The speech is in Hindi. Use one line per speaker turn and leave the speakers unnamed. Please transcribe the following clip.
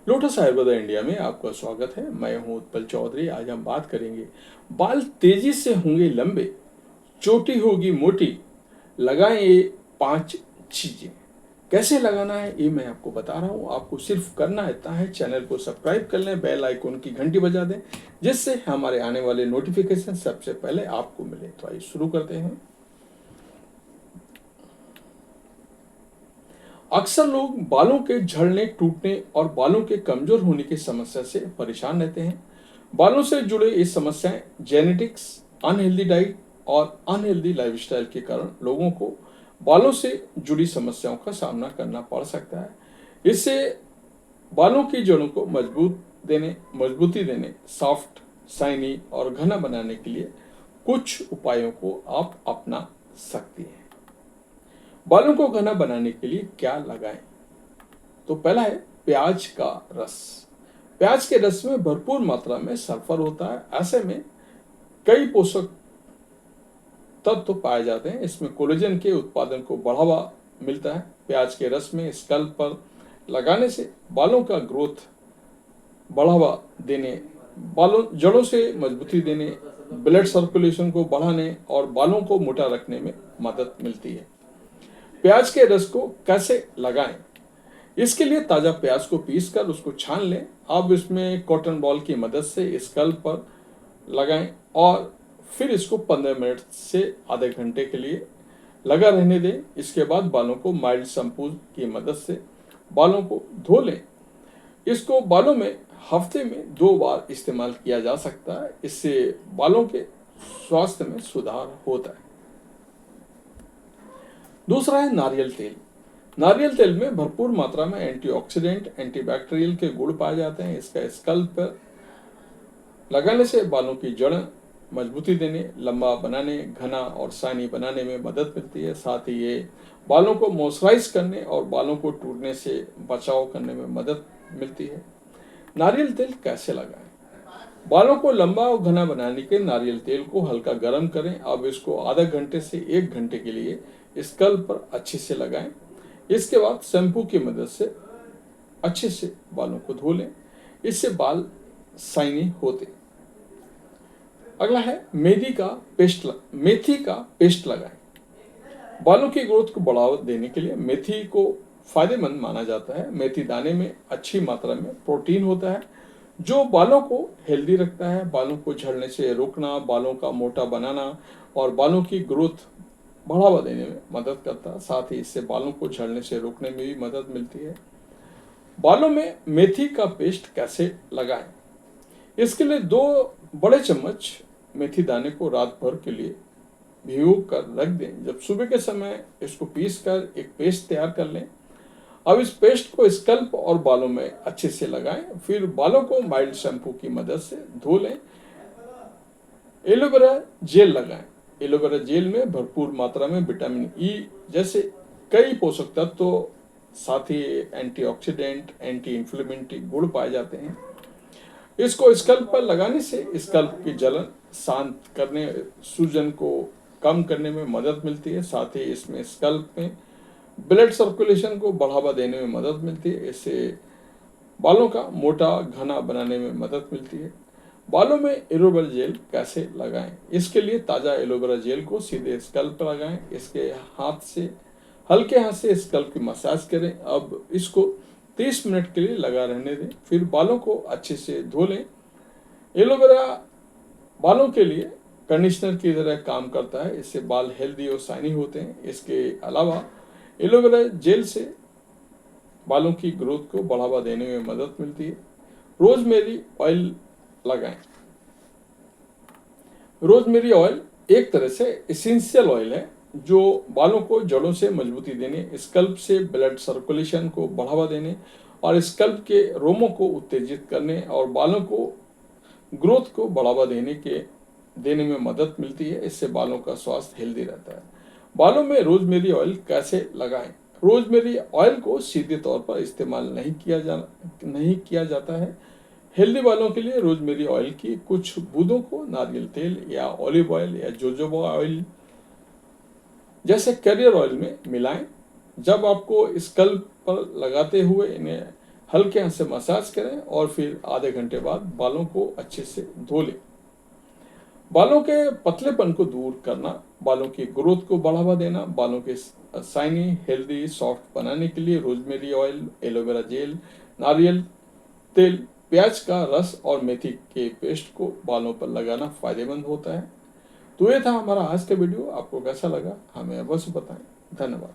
लोटस आयुर्वेदा इंडिया में आपका स्वागत है। मैं हूं उत्पल चौधरी। आज हम बात करेंगे बाल तेजी से होंगे लंबे, चोटी होगी मोटी, लगाएं ये 5 चीजें। कैसे लगाना है ये मैं आपको बता रहा हूं। आपको सिर्फ करना इतना है, चैनल को सब्सक्राइब कर लें, बेल आइकन की घंटी बजा दें, जिससे हमारे आने वाले नोटिफिकेशन सबसे पहले आपको मिले। तो आइए शुरू करते हैं। अक्सर लोग बालों के झड़ने, टूटने और बालों के कमजोर होने की समस्या से परेशान रहते हैं। बालों से जुड़े ये समस्याएं जेनेटिक्स, अनहेल्दी डाइट और अनहेल्दी लाइफस्टाइल के कारण लोगों को बालों से जुड़ी समस्याओं का सामना करना पड़ सकता है। इससे बालों की जड़ों को मजबूती देने, सॉफ्ट, शाइनी और घना बनाने के लिए कुछ उपायों को आप अपना सकती हैं। बालों को घना बनाने के लिए क्या लगाएं? तो पहला है प्याज का रस। प्याज के रस में भरपूर मात्रा में सल्फर होता है। ऐसे में कई पोषक तत्व पाए जाते हैं। इसमें कोलेजन के उत्पादन को बढ़ावा मिलता है। प्याज के रस में स्कैल्प पर लगाने से बालों का ग्रोथ बढ़ावा देने, बालों जड़ों से मजबूती देने, ब्लड सर्कुलेशन को बढ़ाने और बालों को मोटा रखने में मदद मिलती है। प्याज के रस को कैसे लगाएं? इसके लिए ताज़ा प्याज को पीसकर उसको छान लें। अब इसमें कॉटन बॉल की मदद से स्कैल्प पर लगाएं और फिर इसको 15 मिनट से आधे घंटे के लिए लगा रहने दें। इसके बाद बालों को माइल्ड शैम्पू की मदद से बालों को धो लें। इसको बालों में हफ्ते में 2 बार इस्तेमाल किया जा सकता है। इससे बालों के स्वास्थ्य में सुधार होता है। दूसरा है नारियल तेल। नारियल तेल में भरपूर मात्रा में एंटीऑक्सीडेंट, एंटीबैक्टीरियल के गुण पाए जाते हैं। इसका स्कैल्प पर लगाने से बालों की जड़ मजबूती देने, लंबा बनाने, घना और शाइनी बनाने में मदद मिलती है। साथ ही ये बालों को मॉइस्चराइज करने और बालों को टूटने से बचाव करने में मदद मिलती है। नारियल तेल कैसे लगाएं? बालों को लंबा और घना बनाने के नारियल तेल को हल्का गर्म करें। अब इसको आधा घंटे से 1 घंटे के लिए स्कैल्प पर अच्छे से लगाएं। इसके बाद शैम्पू की मदद से अच्छे से बालों को धो लें। इससे बाल शाइनी होते। अगला है मेथी का पेस्ट लगाएं। बालों की ग्रोथ को बढ़ावा देने के लिए मेथी को फायदेमंद माना जाता है। मेथी दाने में अच्छी मात्रा में प्रोटीन होता है, जो बालों को हेल्दी रखता है। बालों को झड़ने से रोकना, बालों का मोटा बनाना और बालों की ग्रोथ बढ़ावा देने में मदद करता है। साथ ही इससे बालों को झड़ने से रोकने में भी मदद मिलती है। बालों में मेथी का पेस्ट कैसे लगाएं? इसके लिए 2 बड़े चम्मच मेथी दाने को रात भर के लिए भिगो कर रख दें। जब सुबह के समय इसको पीस कर एक पेस्ट तैयार कर लें। अब इस पेस्ट को स्कैल्प और बालों में अच्छे से लगाएं। फिर बालों को माइल्ड शैम्पू की मदद से धो लें। एलोवेरा जेल लगाएं। एलोवेरा जेल में भरपूर मात्रा में विटामिन ई जैसे कई पोषक तत्व, साथ ही एंटीऑक्सीडेंट, एंटी इंफ्लेमेटरी गुण पाए जाते हैं। इसको स्कैल्प पर लगाने से स्कैल्प की जलन शांत करने, सूजन को कम करने में मदद मिलती है। साथ ही इसमें स्कैल्प में ब्लड सर्कुलेशन को बढ़ावा देने में मदद मिलती है। इससे बालों का मोटा, घना बनाने में मदद मिलती है। बालों में एलोवेरा जेल कैसे लगाएं? इसके लिए ताज़ा एलोवेरा जेल को सीधे स्कैल्प पर लगाएं। हल्के हाथ से स्कैल्प की मसाज करें। अब इसको 30 मिनट के लिए लगा रहने दें। फिर बालों को अच्छे से धो लें। एलोवेरा बालों के लिए कंडीशनर की तरह काम करता है। इससे बाल हेल्दी और शाइनी होते हैं। इसके अलावा एलोवेरा जेल से बालों की ग्रोथ को बढ़ावा देने में मदद मिलती है। रोजमेरी ऑयल लगाएं। रोजमेरी ऑयल एक तरह से एसेंशियल ऑयल है, जो बालों को जड़ों से मजबूती देने, स्कैल्प से ब्लड सर्कुलेशन को बढ़ावा देने और स्कैल्प के रोमों को उत्तेजित करने और बालों को ग्रोथ को बढ़ावा देने में मदद मिलती है। इससे बालों का स्वास्थ्य हेल्दी रहता है। बालों में रोजमेरी ऑयल कैसे लगाएं? रोजमेरी ऑयल को सीधे तौर पर इस्तेमाल नहीं किया जाता है। हेल्दी बालों के लिए रोजमेरी ऑयल की कुछ बूंदों को नारियल तेल या ऑलिव ऑयल या जोजोबा ऑयल जैसे कैरियर ऑयल में मिलाएं। जब आपको स्कैल्प पर लगाते हुए इन्हें हल्के हाथ से मसाज करें और फिर आधे घंटे बाद बालों को अच्छे से धो लें। बालों के पतलेपन को दूर करना, बालों की ग्रोथ को बढ़ावा देना, बालों के शाइनी, हेल्दी, सॉफ्ट बनाने के लिए रोजमेरी ऑयल, एलोवेरा जेल, नारियल तेल, प्याज का रस और मेथी के पेस्ट को बालों पर लगाना फायदेमंद होता है। तो ये था हमारा आज का वीडियो। आपको कैसा लगा हमें अवश्य बताएं। धन्यवाद।